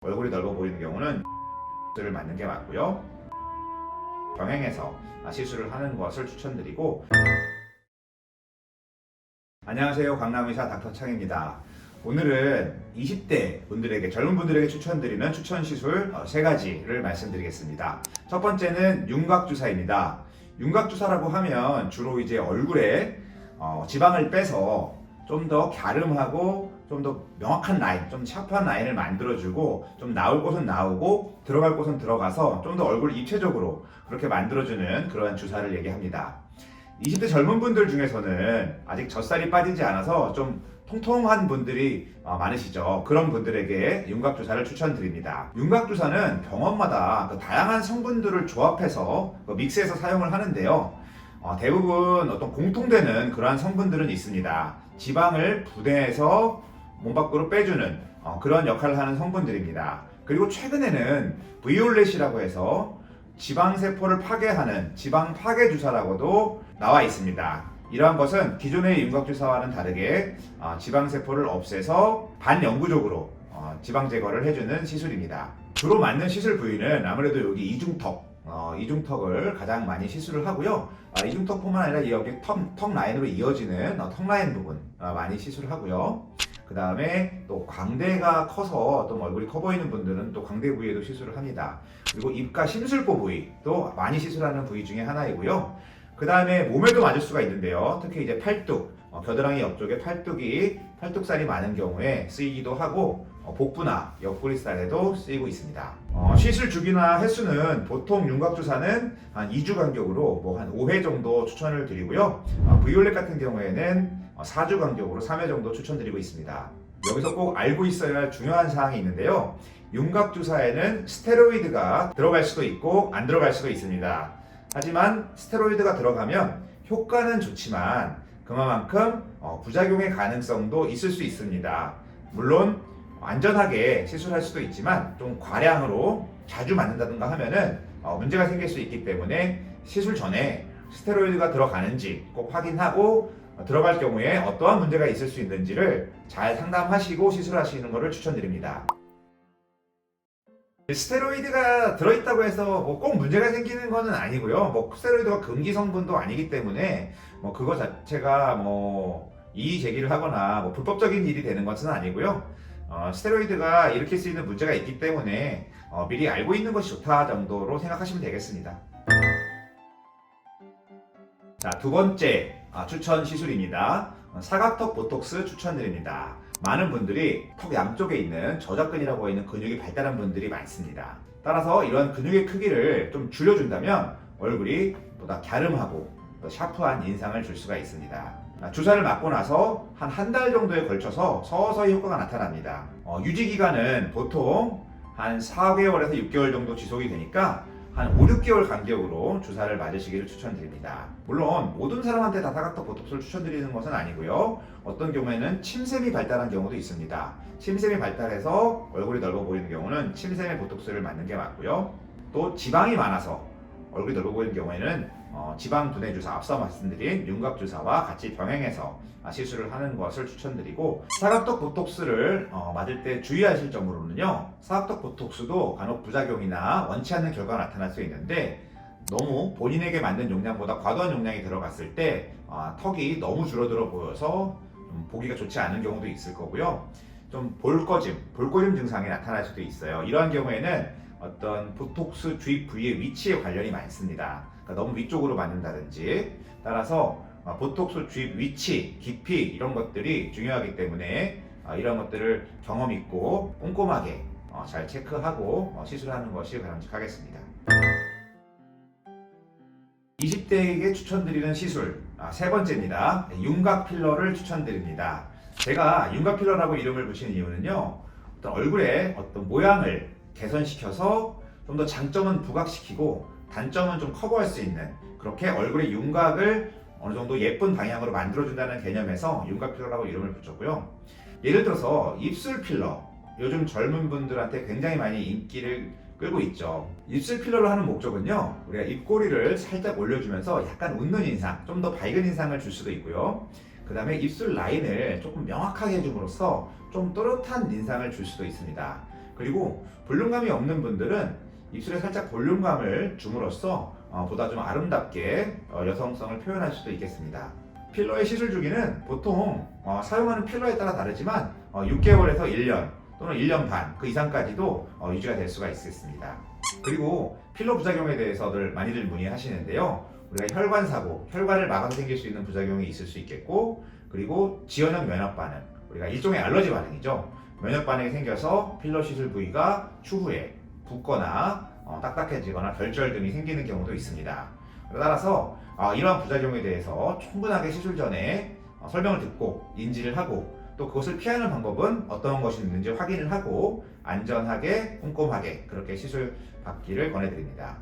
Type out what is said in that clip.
얼굴이 넓어 보이는 경우는 를 맞는 게 맞고요. 병행해서 시술을 하는 것을 추천드리고. 안녕하세요, 강남의사 닥터창입니다. 오늘은 20대 분들에게, 젊은 분들에게 추천드리는 추천 시술 3가지를 말씀드리겠습니다. 첫 번째는 윤곽주사입니다. 윤곽주사라고 하면 주로 이제 얼굴에 지방을 빼서 좀 더 갸름하고 좀 더 명확한 라인, 좀 샤프한 라인을 만들어주고, 좀 나올 곳은 나오고 들어갈 곳은 들어가서 좀 더 얼굴 입체적으로 그렇게 만들어주는 그러한 주사를 얘기합니다. 20대 젊은 분들 중에서는 아직 젖살이 빠지지 않아서 좀 통통한 분들이 많으시죠. 그런 분들에게 윤곽주사를 추천드립니다. 윤곽주사는 병원마다 다양한 성분들을 조합해서 믹스해서 사용을 하는데요. 대부분 어떤 공통되는 그러한 성분들은 있습니다. 지방을 분해해서 몸 밖으로 빼주는 그런 역할을 하는 성분들입니다. 그리고 최근에는 비올렛이라고 해서 지방세포를 파괴하는 지방 파괴 주사라고도 나와 있습니다. 이러한 것은 기존의 윤곽주사와는 다르게 지방세포를 없애서 반영구적으로 지방 제거를 해주는 시술입니다. 주로 맞는 시술 부위는 아무래도 여기 이중턱을 가장 많이 시술을 하고요. 이중턱뿐만 아니라 여기 턱 라인으로 이어지는 턱 라인 부분 많이 시술을 하고요. 그 다음에 또 광대가 커서 또 얼굴이 커 보이는 분들은 또 광대 부위에도 시술을 합니다. 그리고 입가 심술보 부위도 많이 시술하는 부위 중에 하나이고요. 그 다음에 몸에도 맞을 수가 있는데요. 특히 이제 팔뚝, 겨드랑이 옆쪽에 팔뚝살이 많은 경우에 쓰이기도 하고, 복부나 옆구리살에도 쓰이고 있습니다. 시술 주기나 횟수는 보통 윤곽주사는 한 2주 간격으로 한 5회 정도 추천을 드리고요. 비올렛 같은 경우에는 4주 간격으로 3회 정도 추천드리고 있습니다. 여기서 꼭 알고 있어야 할 중요한 사항이 있는데요. 윤곽주사에는 스테로이드가 들어갈 수도 있고 안 들어갈 수도 있습니다. 하지만 스테로이드가 들어가면 효과는 좋지만 그만큼 부작용의 가능성도 있을 수 있습니다. 물론 안전하게 시술할 수도 있지만 좀 과량으로 자주 맞는다든가 하면은 문제가 생길 수 있기 때문에 시술 전에 스테로이드가 들어가는지 꼭 확인하고 들어갈 경우에 어떠한 문제가 있을 수 있는지를 잘 상담하시고 시술하시는 것을 추천드립니다. 스테로이드가 들어있다고 해서 꼭 문제가 생기는 것은 아니고요. 스테로이드가 금기 성분도 아니기 때문에 그거 자체가 이의 제기를 하거나 불법적인 일이 되는 것은 아니고요. 스테로이드가 일으킬 수 있는 문제가 있기 때문에 미리 알고 있는 것이 좋다 정도로 생각하시면 되겠습니다. 자, 두 번째 추천 시술입니다. 사각턱 보톡스 추천드립니다. 많은 분들이 턱 양쪽에 있는 저작근이라고 하는 근육이 발달한 분들이 많습니다. 따라서 이런 근육의 크기를 좀 줄여준다면 얼굴이 보다 갸름하고 더 샤프한 인상을 줄 수가 있습니다. 주사를 맞고 나서 한 달 정도에 걸쳐서 서서히 효과가 나타납니다. 유지기간은 보통 한 4개월에서 6개월 정도 지속이 되니까 한 5, 6개월 간격으로 주사를 맞으시기를 추천드립니다. 물론 모든 사람한테 다 사각턱 보톡스를 추천드리는 것은 아니고요. 어떤 경우에는 침샘이 발달한 경우도 있습니다. 침샘이 발달해서 얼굴이 넓어 보이는 경우는 침샘에 보톡스를 맞는 게 맞고요. 또 지방이 많아서 얼굴이 넓어 보이는 경우에는 지방 분해 주사, 앞서 말씀드린 윤곽주사와 같이 병행해서 시술을 하는 것을 추천드리고, 사각턱 보톡스를 맞을 때 주의하실 점으로는요, 사각턱 보톡스도 간혹 부작용이나 원치 않는 결과가 나타날 수 있는데 너무 본인에게 맞는 용량보다 과도한 용량이 들어갔을 때 턱이 너무 줄어들어 보여서 좀 보기가 좋지 않은 경우도 있을 거고요. 좀 볼거짐 증상이 나타날 수도 있어요. 이러한 경우에는 어떤 보톡스 주입 부위의 위치에 관련이 많습니다. 그러니까 너무 위쪽으로 맞는다든지, 따라서 보톡스 주입 위치, 깊이 이런 것들이 중요하기 때문에 이런 것들을 경험 있고 꼼꼼하게 잘 체크하고 시술하는 것이 바람직하겠습니다. 20대에게 추천드리는 시술 3번째입니다. 윤곽 필러를 추천드립니다. 제가 윤곽 필러라고 이름을 붙인 이유는요, 어떤 얼굴의 어떤 모양을 개선시켜서 좀 더 장점은 부각시키고 단점은 좀 커버할 수 있는, 그렇게 얼굴의 윤곽을 어느 정도 예쁜 방향으로 만들어준다는 개념에서 윤곽 필러라고 이름을 붙였고요. 예를 들어서 입술 필러, 요즘 젊은 분들한테 굉장히 많이 인기를 끌고 있죠. 입술 필러를 하는 목적은요, 우리가 입꼬리를 살짝 올려주면서 약간 웃는 인상, 좀 더 밝은 인상을 줄 수도 있고요. 그 다음에 입술 라인을 조금 명확하게 해줌으로써 좀 또렷한 인상을 줄 수도 있습니다. 그리고 볼륨감이 없는 분들은 입술에 살짝 볼륨감을 줌으로써 보다 좀 아름답게 여성성을 표현할 수도 있겠습니다. 필러의 시술 주기는 보통 사용하는 필러에 따라 다르지만 6개월에서 1년 또는 1년 반 그 이상까지도 유지가 될 수가 있겠습니다. 그리고 필러 부작용에 대해서들 많이들 문의하시는데요. 우리가 혈관 사고, 혈관을 막아서 생길 수 있는 부작용이 있을 수 있겠고, 그리고 지연형 면역 반응, 우리가 일종의 알러지 반응이죠. 면역 반응이 생겨서 필러 시술 부위가 추후에 붓거나 딱딱해지거나 결절 등이 생기는 경우도 있습니다. 따라서 이러한 부작용에 대해서 충분하게 시술 전에 설명을 듣고 인지를 하고, 또 그것을 피하는 방법은 어떤 것이 있는지 확인을 하고 안전하게 꼼꼼하게 그렇게 시술 받기를 권해드립니다.